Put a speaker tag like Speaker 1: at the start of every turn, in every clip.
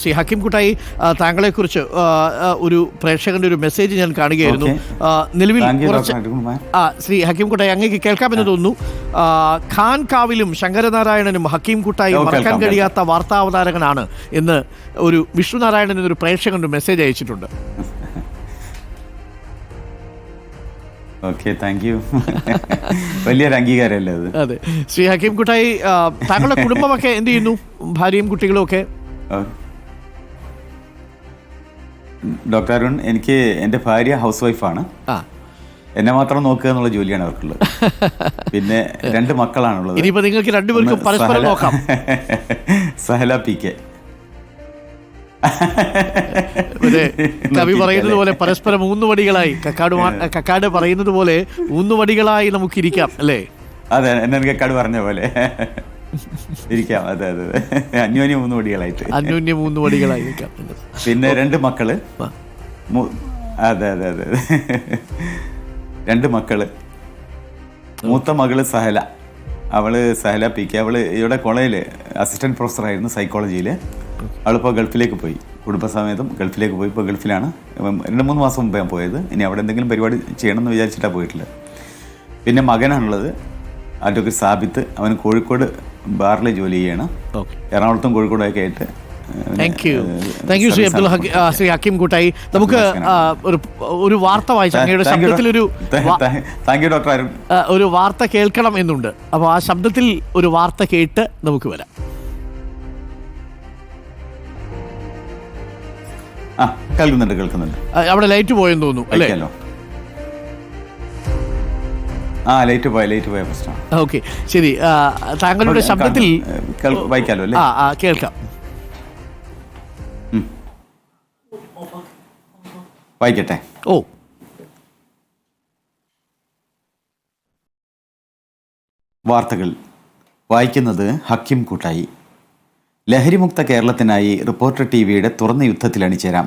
Speaker 1: ശ്രീ ഹക്കീം കുട്ടായി, താങ്കളെക്കുറിച്ച് ഒരു പ്രേക്ഷകന്റെ ഒരു മെസ്സേജ് ഞാൻ കാണുകയായിരുന്നു. നിലവിൽ ശ്രീ ഹക്കീം കുട്ടായി, അങ്ങേക്ക് കേൾക്കാമെന്ന് തോന്നുന്നു. ഖാൻ കാവിലും ശങ്കരനാരായണനും ഹക്കീം കുട്ടായി മറക്കാൻ കഴിയാത്ത വാർത്താവതാരകനാണ് എന്ന് ഒരു വിഷ്ണുനാരായണൻ എന്നൊരു പ്രേക്ഷകൻ ഒരു മെസ്സേജ് അയച്ചിട്ടുണ്ട്.
Speaker 2: വലിയൊരു അംഗീകാരമല്ലേ അത്?
Speaker 1: അതെ. ശ്രീ ഹക്കീം കുട്ടായി, താങ്കളുടെ കുടുംബമൊക്കെ എന്ത് ചെയ്യുന്നു? ഭാര്യയും കുട്ടികളും ഒക്കെ?
Speaker 2: ഡോക്ടർ അരുൺ, എനിക്ക് എൻ്റെ ഭാര്യ ഹൗസ് വൈഫാണ്. എന്നെ മാത്രം നോക്കുക എന്നുള്ള ജോലിയാണ് അവർക്കുള്ളത്. പിന്നെ 2 മക്കളാണുള്ളത്.
Speaker 1: ഇനിയിപ്പോ നിങ്ങൾക്ക് രണ്ടുപേർക്കും പരസ്പരം നോക്കാം.
Speaker 2: Sahala P K.
Speaker 1: കവി പറയുന്നത് പോലെ പരസ്പരം ഊന്നുവടികളായി, കക്കാട് പറയുന്നത് പോലെ ഊന്നുവടികളായി നമുക്കിരിക്കാം, അല്ലേ?
Speaker 2: അതെ, എന്നെ കക്കാട് പറഞ്ഞ പോലെ ഇരിക്കാം. അതെ അതെ അതെ, അന്യോന്യം 3 വടികളായി ഇരിക്കാം. പിന്നെ 2 മക്കള്. അതെ അതെ അതെ, 2 മക്കള്. മൂത്ത മകള് സഹല, സഹല പി കെ. അവള് ഇവിടെ കോളേജില് അസിസ്റ്റന്റ് പ്രൊഫസറായിരുന്നു സൈക്കോളജിയിൽ. അവളിപ്പോൾ ഗൾഫിലേക്ക് പോയി, കുടുംബസമേതം ഗൾഫിലേക്ക് പോയി. ഇപ്പോൾ ഗൾഫിലാണ്. 2-3 മാസം മുമ്പ് ഞാൻ പോയത്. ഇനി അവിടെ എന്തെങ്കിലും പരിപാടി ചെയ്യണമെന്ന് വിചാരിച്ചിട്ടാണ് പോയിട്ടുള്ളത്. പിന്നെ മകനാണുള്ളത്, അഡ്വക്കേറ്റ് സാബിത്ത്. അവൻ കോഴിക്കോട് ബാറിൽ ജോലി ചെയ്യണം. എറണാകുളത്തും കോഴിക്കോടൊക്കെ ആയിട്ട്.
Speaker 1: Thank you Shri Hakeem Kuttayi. നമുക്ക് ഒരു വാർത്ത വായിച്ചു, അങ്ങയുടെ ശബ്ദത്തിലൊരു ഒരു വാർത്ത കേൾക്കണം എന്നുണ്ട്. അപ്പോൾ ആ ശബ്ദത്തിൽ ഒരു വാർത്ത കേട്ട് നമുക്ക് വരാം.
Speaker 2: കേൾക്കുന്നുണ്ട്.
Speaker 1: അവിടെ ലൈറ്റ് പോയെന്ന് തോന്നുന്നു, അല്ലേ?
Speaker 2: ലൈറ്റ് പോയ പ്രശ്നം.
Speaker 1: ഓക്കെ, ശരി. താങ്കളുടെ ശബ്ദത്തിൽ
Speaker 2: വായിക്കാലോ, അല്ലേ?
Speaker 1: കേൾക്കാം.
Speaker 2: വായിക്കട്ടെ. വാർത്തകൾ വായിക്കുന്നത് ഹക്കീം കുട്ടായി. ലഹരിമുക്ത കേരളത്തിനായി റിപ്പോർട്ടർ ടിവിയുടെ തുറന്ന യുദ്ധത്തിൽ അണിചേരാം.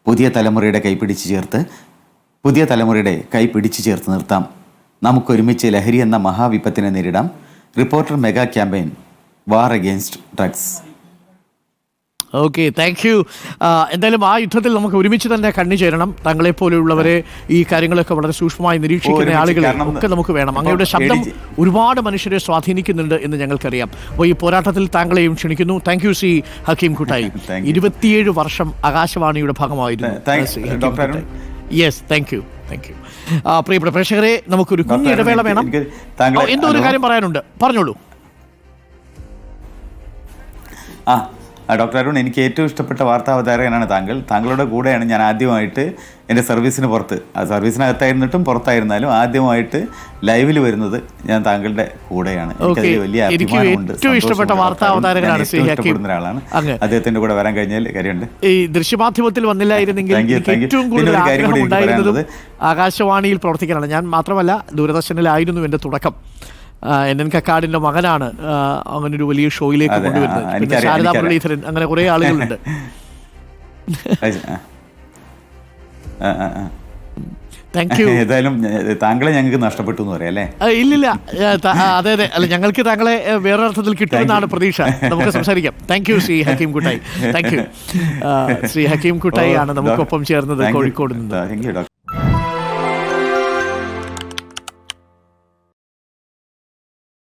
Speaker 2: പുതിയ തലമുറയുടെ കൈ പിടിച്ചു ചേർത്ത് നിർത്താം. നമുക്കൊരുമിച്ച് ലഹരി എന്ന മഹാവിപത്തിനെ നേരിടാം. Reporter mega campaign war against drugs.
Speaker 1: Okay, thank you. എന്തായാലും ആ യുദ്ധത്തിൽ നമുക്ക് ഒരുമിച്ച് തന്നെ കണ്ണിചേരണം. താങ്കളെപ്പോലെയുള്ളവരെ, ഈ കാര്യങ്ങളൊക്കെ വളരെ സൂക്ഷ്മമായി നിരീക്ഷിക്കുന്ന ആളുകളെ ഒക്കെ നമുക്ക് വേണം. അങ്ങയുടെ ശബ്ദം ഒരുപാട് മനുഷ്യരെ സ്വാധീനിക്കുന്നുണ്ട് എന്ന് ഞങ്ങൾക്കറിയാം. അപ്പോൾ ഈ പോരാട്ടത്തിൽ താങ്കളെയും ക്ഷണിക്കുന്നു. Thank you Shri Hakeem Kuttayi. 27 വർഷം ആകാശവാണിയുടെ ഭാഗമായിരുന്നു. Yes, thank you. പ്രിയപ്പെട്ട പ്രേക്ഷകരെ, നമുക്കൊരു കുഞ്ഞു ഇടവേള വേണം. എന്തോ ഒരു കാര്യം പറയാനുണ്ട്, പറഞ്ഞോളൂ.
Speaker 2: ഡോക്ടർ അരുൺ, എനിക്ക് ഏറ്റവും ഇഷ്ടപ്പെട്ട വാർത്താ അവതാരകനാണ് താങ്കൾ. താങ്കളുടെ കൂടെയാണ് ഞാൻ ആദ്യമായിട്ട് എൻ്റെ സർവീസിന് പുറത്ത്, സർവീസിനകത്തായിരുന്നിട്ടും പുറത്തായിരുന്നാലും ആദ്യമായിട്ട് ലൈവിൽ വരുന്നത് ഞാൻ താങ്കളുടെ കൂടെയാണ്.
Speaker 1: ഏറ്റവും ഇഷ്ടപ്പെട്ട വാർത്താ അവതാരകനാണ്
Speaker 2: ഇഷ്ടപ്പെടുന്ന ഒരാളാണ്. അദ്ദേഹത്തിന്റെ കൂടെ വരാൻ കഴിഞ്ഞാൽ കാര്യമുണ്ട്.
Speaker 1: ഈ ദൃശ്യമാധ്യമത്തിൽ വന്നില്ലായിരുന്നെങ്കിൽ ഏറ്റവും കൂടുതൽ ആഗ്രഹം ഉണ്ടായിരുന്നത് ആകാശവാണിയിൽ പ്രവർത്തിക്കാനാണ്. ഞാൻ മാത്രമല്ല, ദൂരദർശനിലായിരുന്നു എൻ്റെ തുടക്കം. NN കക്കാടിന്റെ മകനാണ് അങ്ങനൊരു വലിയ ഷോയിലേക്ക് കൊണ്ടുവരുന്നത്. ശാരദാ മുരളീധരൻ, അങ്ങനെ കുറെ ആളുകളുണ്ട്.
Speaker 2: ഏതായാലും താങ്കളെ ഞങ്ങൾക്ക് നഷ്ടപ്പെട്ടു എന്ന് പറയാം, അല്ലേ?
Speaker 1: ഇല്ലില്ല, അതെ അല്ല, ഞങ്ങൾക്ക് താങ്കളെ വേറൊരർത്ഥത്തിൽ കിട്ടുമെന്നാണ് പ്രതീക്ഷ. നമുക്ക് സംസാരിക്കാം. Thank you Shri Hakeem Kuttayi. Thank you. Shri Hakeem Kuttayi ആണ് നമുക്കൊപ്പം ചേർന്നത് കോഴിക്കോട് നിന്ന്.